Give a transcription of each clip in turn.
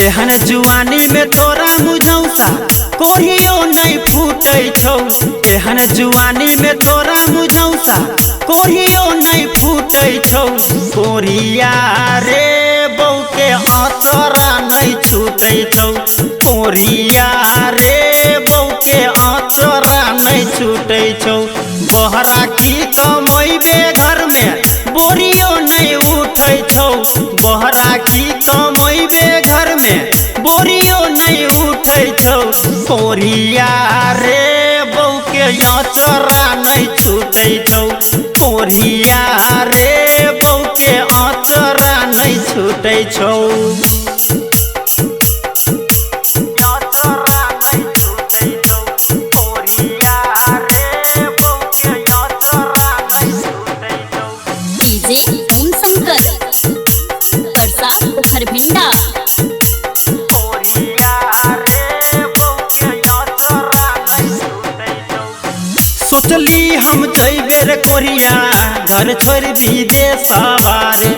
एहन जुआनी में तोरा मुझौसा कोरियो नहीं फूटे छौ। एहन जुआनी में तोरा मुझौसा कोरियो नहीं फूटे छौ। कोरिया रे बहू के आचरा नहीं छूटे छौ। कोरिया रे बहू के आचरा नहीं छूटे छौ। बहरा की कमैबे घर में बोरियो नहीं उठे छौ। बहरा की कमैबे घर में बोरियो नहीं उठे छौ। कोरिया रे बहू के आचरा नहीं छूटे छौ। कोरिया रे बहू के आचरा नहीं छूटे छौ। ओम शंकर परसा खरभिंडा। सोचली हम जइबे रे कोरिया घर छोड़ विदेश बारे।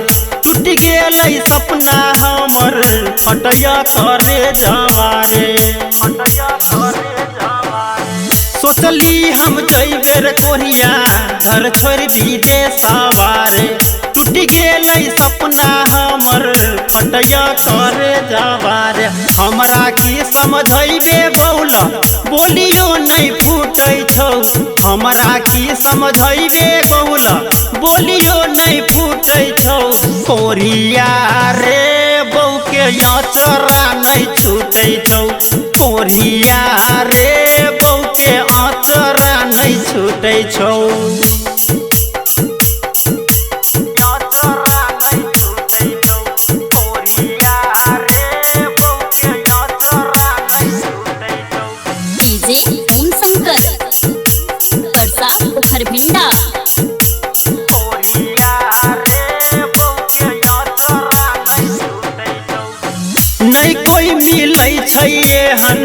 टूट गेल सपना हमर फटया करे जवारे। सोचली हम जइबे रे कोरिया घर छोड़ विदेश बारे। टूट गेल सपना हमर फटया करे जवारे। हमरा की समझैबे बौला बोलियो नहीं फूटे छौ। हमरा की समझैबे बौला बोलियो नहीं फूटे छौ। कोरिया रे बहू के आचरा नहीं छूटे छौ। कोरिया रे बहू के आचरा नहीं छूटे छौ। ओम शंकर परसा खरभिंडा। नहीं कोई मिलै छै एहन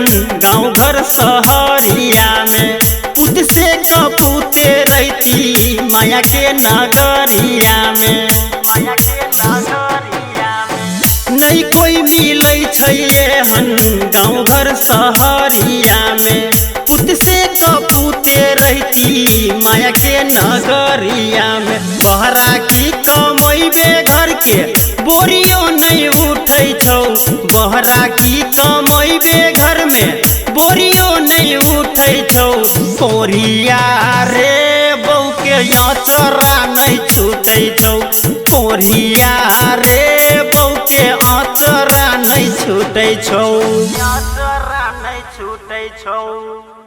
गाँव घर शहरिया में। पुत से कपूते रहती माया के नगरिया में। नहीं कोई मिलै छै एहन गाँव घर शहरिया में। पुत से कपूते रहती माया के नगरिया में। बहरा की कमैबे घर के बोरियो नहीं उठे छौ। बहरा की कमैबे घर में बोरियो नहीं उठे छौ। कोरिया रे बहू के आचरा नहीं छूटे छौ। कोरिया रे बहू के आचरा नहीं छूटे छौ। आचरा नहीं छूटे छौ।